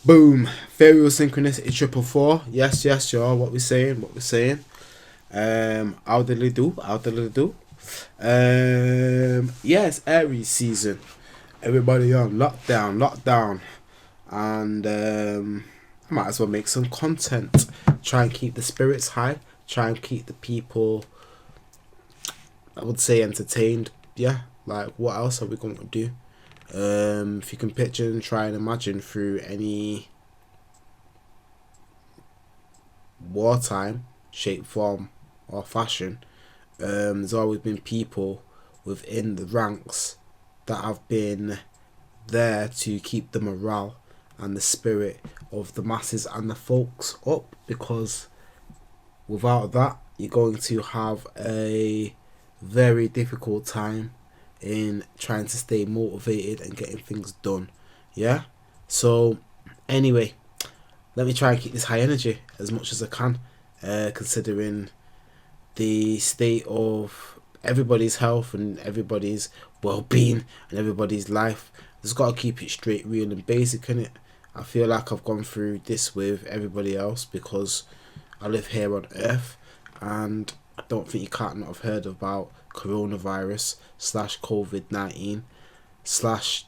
Boom. Ethereal Synchronicity 444. Yes, yes, y'all. What we saying? What we saying? How did they do? How did they do? Yes, Aries season. Everybody on lockdown, lockdown, and I might as well make some content. Try and keep the spirits high. Try and keep the people, I would say, entertained. Yeah, like what else are we going to do? If you can picture and try and imagine through any wartime, shape, form, or fashion, there's always been people within the ranks that have been there to keep the morale and the spirit of the masses and the folks up, because without that, you're going to have a very difficult time in trying to stay motivated and getting things done. Yeah? So, anyway, let me try and keep this high energy as much as I can, considering the state of everybody's health and everybody's well-being and everybody's life. Just got to keep it straight, real and basic, innit? I feel like I've gone through this with everybody else because I live here on Earth, and I don't think you can't not have heard about coronavirus slash COVID-19 slash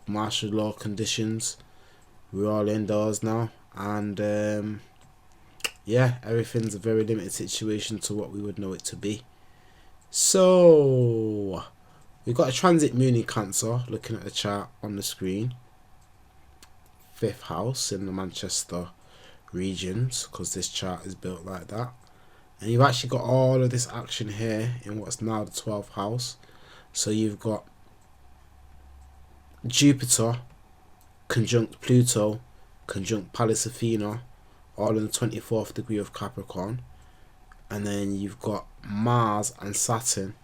martial law conditions. We're all indoors now, and yeah, everything's a very limited situation to what we would know it to be. So we've got a transit moon in Cancer, looking at the chart on the screen. 5th house in the Manchester regions, because this chart is built like that. And you've actually got all of this action here in what's now the 12th house. So you've got Jupiter conjunct Pluto conjunct Pallas Athena, all in the 24th degree of Capricorn. And then you've got Mars and Saturn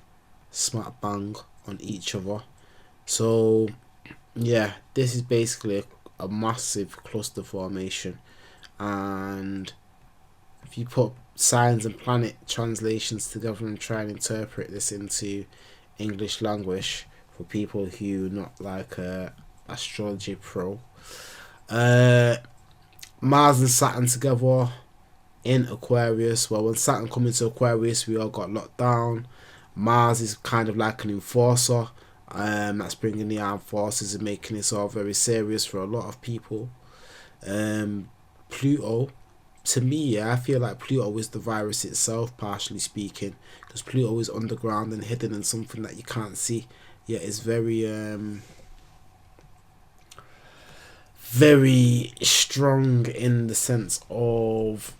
smack bang on each other. So yeah, this is basically a massive cluster formation, and if you put signs and planet translations together and try and interpret this into English language for people who not like astrology pro, Mars and Saturn together in Aquarius. Well, when Saturn come into Aquarius, we all got locked down. Mars is kind of like an enforcer. That's bringing the armed forces and making this all very serious for a lot of people. Pluto, to me, yeah, I feel like Pluto is the virus itself, partially speaking, because Pluto is underground and hidden and something that you can't see. Yeah, it's very strong in the sense of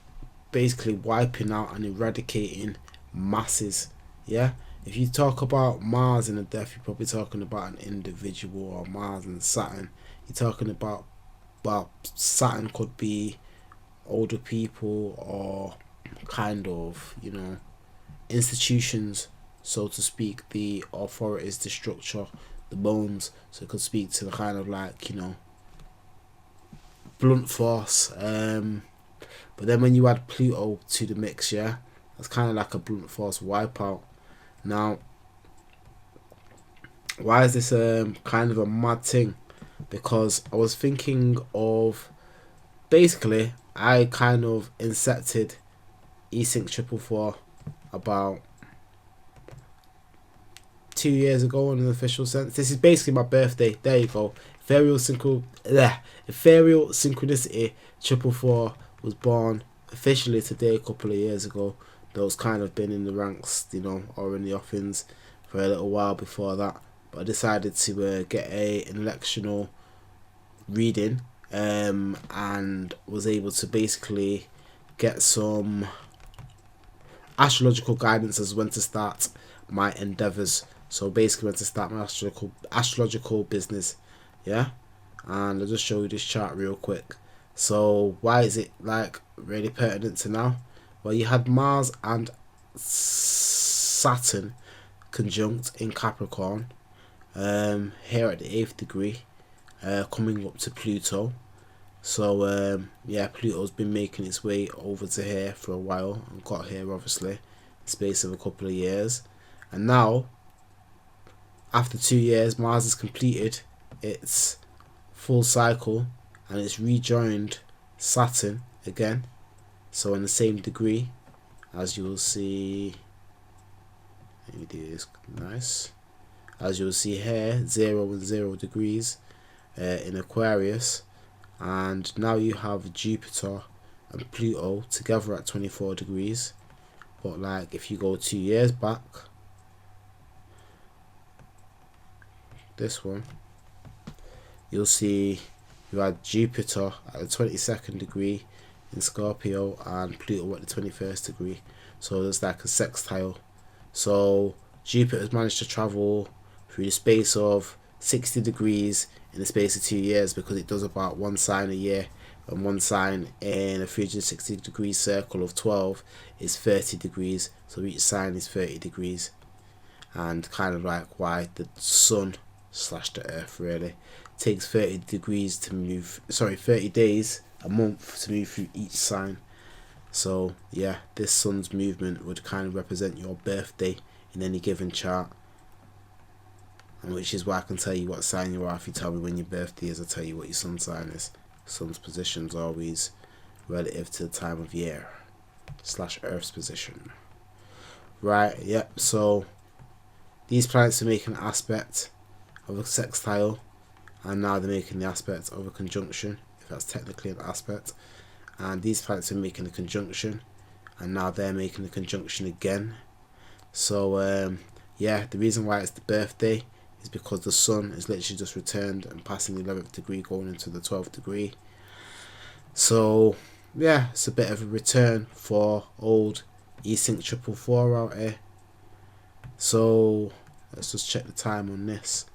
basically wiping out and eradicating masses. Yeah, if you talk about Mars and a death, you're probably talking about an individual, or Mars and Saturn, you're talking about, well, Saturn could be older people or kind of, institutions, so to speak, the authorities, the structure, the bones. So it could speak to the kind of like, blunt force. But then when you add Pluto to the mix, yeah, that's kind of like a blunt force wipeout. Now, why is this kind of a mad thing? Because I was thinking of, basically, I kind of incepted esync444 about 2 years ago in an official sense. This is basically my birthday. There you go. Ethereal Synchronicity 444 was born officially today, a couple of years ago. Those kind of been in the ranks, or in the offings for a little while before that. But I decided to get an electional reading, and was able to basically get some astrological guidance as when to start my endeavors. So basically when to start my astrological business. Yeah, and I'll just show you this chart real quick. So why is it like really pertinent to now? Well, you had Mars and Saturn conjunct in Capricorn, here at the 8th degree, coming up to Pluto. So yeah, Pluto's been making its way over to here for a while and got here obviously in the space of a couple of years. And now, after 2 years, Mars has completed its full cycle and it's rejoined Saturn again, so in the same degree, as you will see. Let me do this nice. As you will see here, 0 and 0 degrees in Aquarius, and now you have Jupiter and Pluto together at 24 degrees. But like if you go 2 years back, this one, you'll see you had Jupiter at the 22nd degree in Scorpio and Pluto at the 21st degree. So there's like a sextile. So Jupiter's managed to travel through the space of 60 degrees in the space of 2 years, because it does about one sign a year, and one sign in a 360 degree circle of 12 is 30 degrees, so each sign is 30 degrees. And kind of like why the sun slash the earth really takes 30 degrees to move, 30 days a month to move through each sign. So yeah, this sun's movement would kind of represent your birthday in any given chart, and which is why I can tell you what sign you are. If you tell me when your birthday is, I'll tell you what your sun sign is. Sun's position is always relative to the time of year slash Earth's position. Right, yep, so these planets are making an aspect of a sextile, and now they're making the aspect of a conjunction, if that's technically an aspect. And these planets are making a conjunction, and now they're making a conjunction again. So yeah, the reason why it's the birthday is because the sun is literally just returned and passing the 11th degree, going into the 12th degree. So yeah, it's a bit of a return for old esync444 out here. So let's just check the time on this.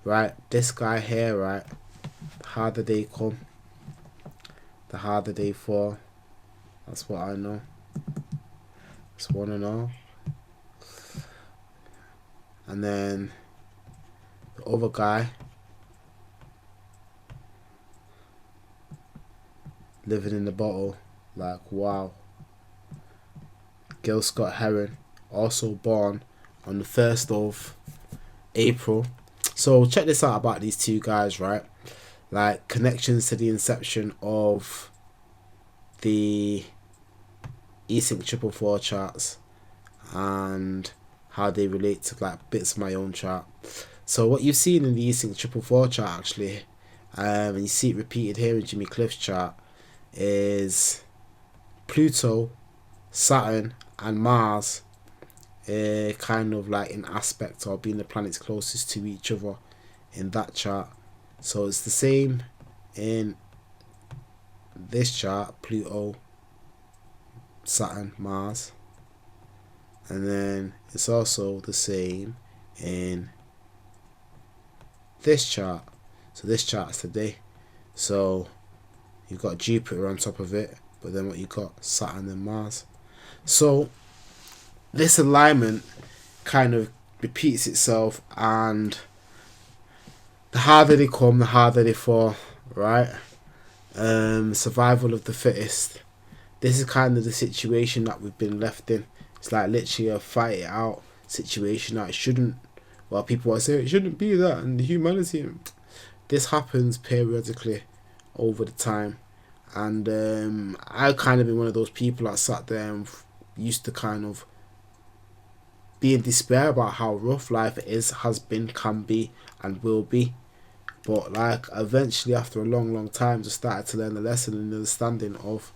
Right, this guy here, right, the harder they come, the harder they fall. That's what I know. Just want to know. And then the other guy, living in the bottle, like wow. Gil Scott Heron, also born on the 1st of April. So check this out about these two guys, right? Like connections to the inception of the esync444 charts, and how they relate to like bits of my own chart. So what you've seen in the esync444 chart actually, and you see it repeated here in Jimmy Cliff's chart, is Pluto, Saturn and Mars kind of like in aspect, or being the planets closest to each other in that chart. So it's the same in this chart, Pluto, Saturn, Mars, and then it's also the same in this chart. So this chart's today. So you've got Jupiter on top of it, but then what you got, Saturn and Mars. So this alignment kind of repeats itself, and the harder they come, the harder they fall, right? Survival of the fittest. This is kind of the situation that we've been left in. It's like literally a fight it out situation that it shouldn't, well, people are saying it shouldn't be that, and the humanity, this happens periodically over the time. And I've kind of been one of those people that sat there and used to kind of be in despair about how rough life is, has been, can be, and will be. But like eventually, after a long time, just started to learn the lesson and understanding of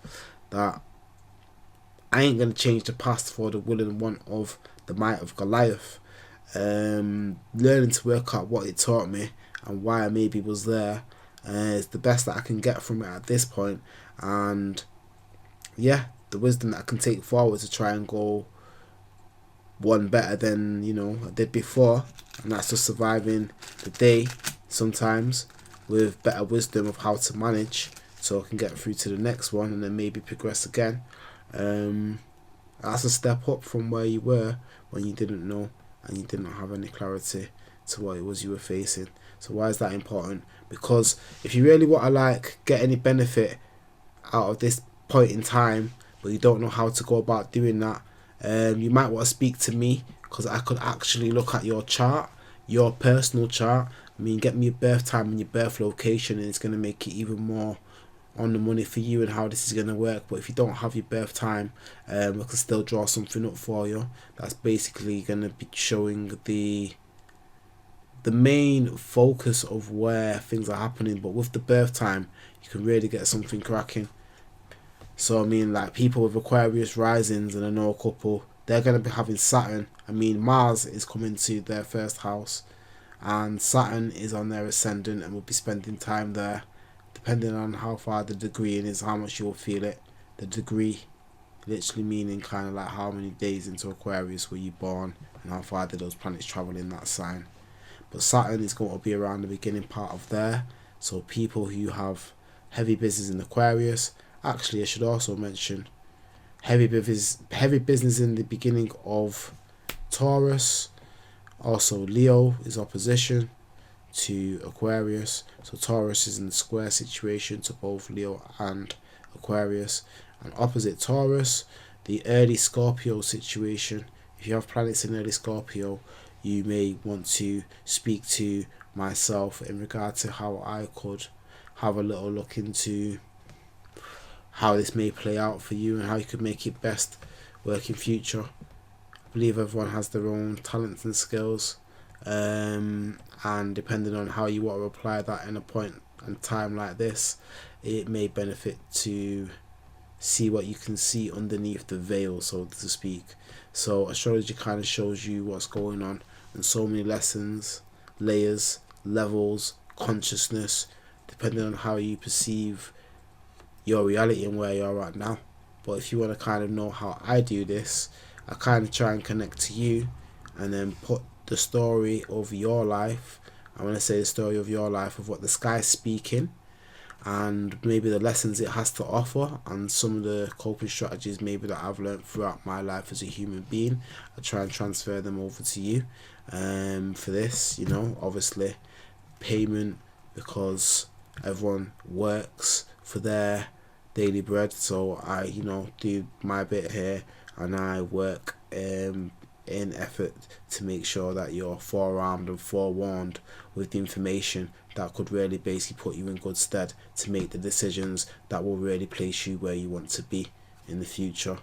that I ain't gonna change the past for the will and want of the might of Goliath. Learning to work out what it taught me and why I maybe was there is the best that I can get from it at this point. And yeah, the wisdom that I can take forward to try and go one better than, you know, I did before, and that's just surviving the day sometimes with better wisdom of how to manage, so I can get through to the next one and then maybe progress again. That's a step up from where you were when you didn't know and you didn't have any clarity to what it was you were facing. So why is that important? Because if you really want to like get any benefit out of this point in time, but you don't know how to go about doing that, you might want to speak to me, because I could actually look at your chart, your personal chart, I mean, get me your birth time and your birth location, and it's going to make it even more on the money for you and how this is going to work. But if you don't have your birth time, I can still draw something up for you that's basically going to be showing the main focus of where things are happening. But with the birth time, you can really get something cracking. So I mean, like people with Aquarius risings, and I know a couple, they're going to be having Saturn. I mean, Mars is coming to their first house, and Saturn is on their ascendant, and will be spending time there. Depending on how far the degree in is, how much you'll feel it. The degree literally meaning kind of like how many days into Aquarius were you born, and how far did those planets travel in that sign. But Saturn is going to be around the beginning part of there. So people who have heavy business in Aquarius, actually I should also mention heavy business in the beginning of Taurus. Also Leo is opposition to Aquarius, so Taurus is in a square situation to both Leo and Aquarius. And opposite Taurus, the early Scorpio situation. If you have planets in early Scorpio, you may want to speak to myself in regard to how I could have a little look into how this may play out for you and how you could make it best work in future. I believe everyone has their own talents and skills, and depending on how you want to apply that in a point and time like this, it may benefit to see what you can see underneath the veil, so to speak. So astrology kind of shows you what's going on, and so many lessons, layers, levels, consciousness, depending on how you perceive your reality and where you're at now. But if you want to kind of know how I do this, I kind of try and connect to you and then put the story of your life. I want to say the story of your life, of what the sky's speaking, and maybe the lessons it has to offer, and some of the coping strategies maybe that I've learned throughout my life as a human being. I try and transfer them over to you for this, you know, obviously payment, because everyone works for their daily bread. So I, you know, do my bit here, and I work in effort to make sure that you're forearmed and forewarned with the information that could really basically put you in good stead to make the decisions that will really place you where you want to be in the future.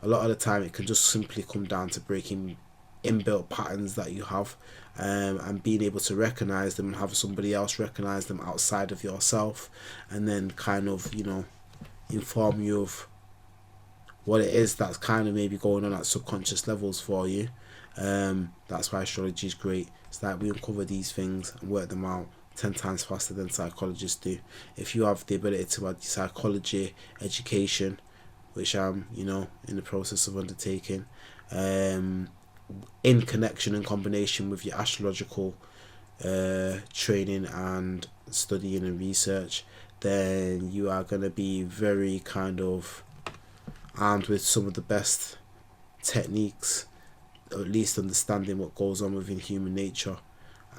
A lot of the time it can just simply come down to breaking inbuilt patterns that you have, and being able to recognize them and have somebody else recognize them outside of yourself, and then kind of, you know, inform you of what it is that's kind of maybe going on at subconscious levels for you. That's why astrology is great. It's like we uncover these things and work them out 10 times faster than psychologists do. If you have the ability to add psychology education, which I'm, you know, in the process of undertaking, in connection and combination with your astrological training and studying and research, then you are going to be very kind of armed with some of the best techniques, or at least understanding what goes on within human nature.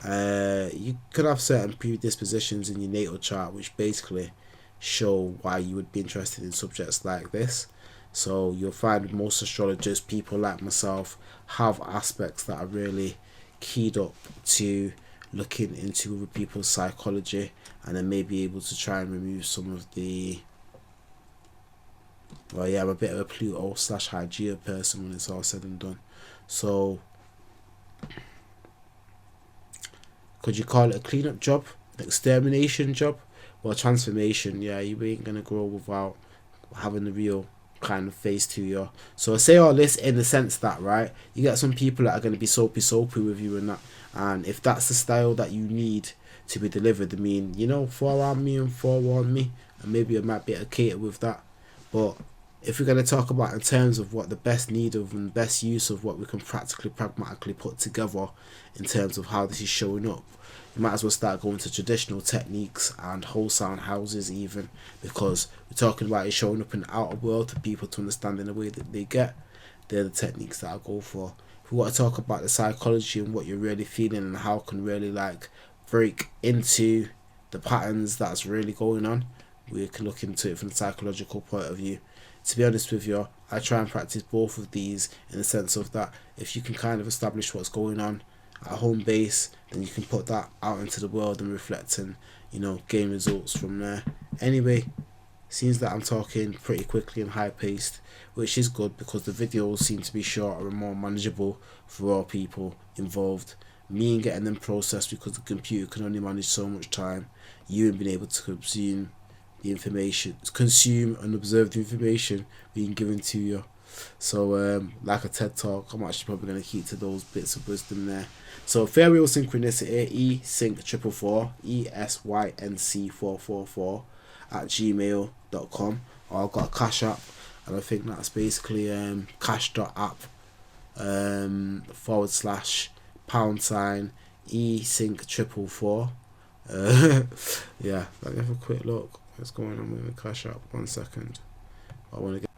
You could have certain predispositions in your natal chart which basically show why you would be interested in subjects like this. So you'll find most astrologers, people like myself, have aspects that are really keyed up to looking into other people's psychology, and then may be able to try and remove some of the, well, yeah, I'm a bit of a Pluto / Hygeia person when it's all said and done. So could you call it a cleanup job, an extermination job? Well, transformation, yeah, you ain't gonna grow without having the real kind of face to you. So I say all this in the sense that, right, you get some people that are going to be soapy with you and that, and if that's the style that you need to be delivered, I mean, you know, forearm me and forewarn me, and maybe I might be able to cater with that. But if we're going to talk about in terms of what the best need of and best use of what we can pragmatically put together in terms of how this is showing up, you might as well start going to traditional techniques and wholesale houses even, because we're talking about it showing up in the outer world for people to understand in the way that they get. They're the techniques that I go for. If we want to talk about the psychology and what you're really feeling and how it can really like break into the patterns that's really going on, we can look into it from a psychological point of view. To be honest with you, I try and practice both of these in the sense of that if you can kind of establish what's going on at home base, then you can put that out into the world and reflect and, you know, gain results from there. Anyway, seems that I'm talking pretty quickly and high paced, which is good because the videos seem to be shorter and more manageable for all people involved. Me and getting them processed because the computer can only manage so much time. You and being able to consume and observe the information being given to you. So, like a TED talk, I'm actually probably going to keep to those bits of wisdom there. So, Ethereal Synchronicity, esync444, esync444 at gmail.com. Or I've got a cash app, and I think that's basically cash.app /pound esync444. Yeah, let me have a quick look. What's going on with the cash app? 1 second. I want to get.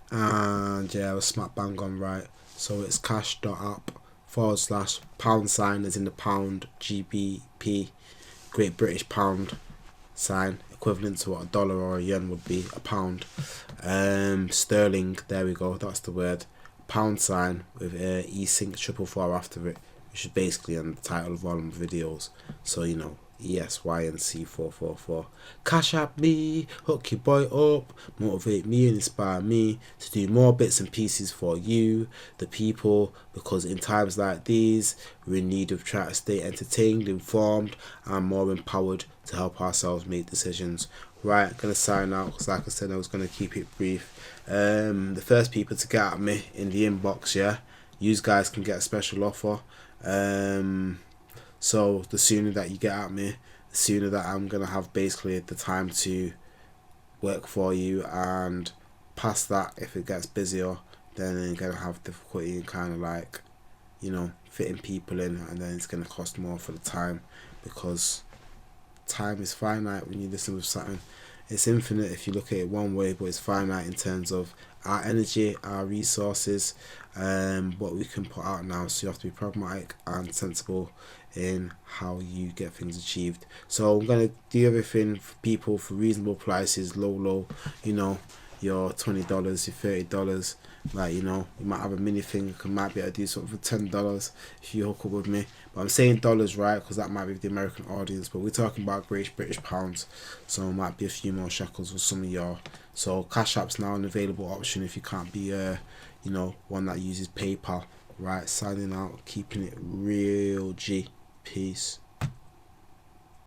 And yeah, I was smack bang on right. So it's cash.app /pound as in the pound GBP, Great British Pound sign, equivalent to what a dollar or a yen would be, a pound. Sterling, there we go, that's the word. Pound sign with esync444 after it, which is basically on the title of all of my videos. So, you know, ESYNC444. Cash at me, hook your boy up, motivate me and inspire me to do more bits and pieces for you, the people, because in times like these, we're in need of trying to stay entertained, informed, and more empowered to help ourselves make decisions. Right, gonna sign out because, like I said, I was gonna keep it brief. The first people to get at me in the inbox, yeah, you guys can get a special offer. So the sooner that you get at me, the sooner that I'm gonna have basically the time to work for you, and past that, if it gets busier, then I'm gonna have difficulty in kind of like, you know, fitting people in, and then it's gonna cost more for the time, because time is finite when you listen with something. It's infinite if you look at it one way, but it's finite in terms of our energy, our resources, what we can put out now. So you have to be pragmatic and sensible in how you get things achieved. So I'm gonna do everything for people for reasonable prices, low, you know, your $20, your $30. Like, you know, you might have a mini thing, you might be able to do something for $10 if you hook up with me. But I'm saying dollars, right, because that might be the American audience, but we're talking about Great British pounds, so it might be a few more shekels for some of y'all. So Cash App's now an available option if you can't be you know, one that uses PayPal. Right, signing out, keeping it real G. Peace.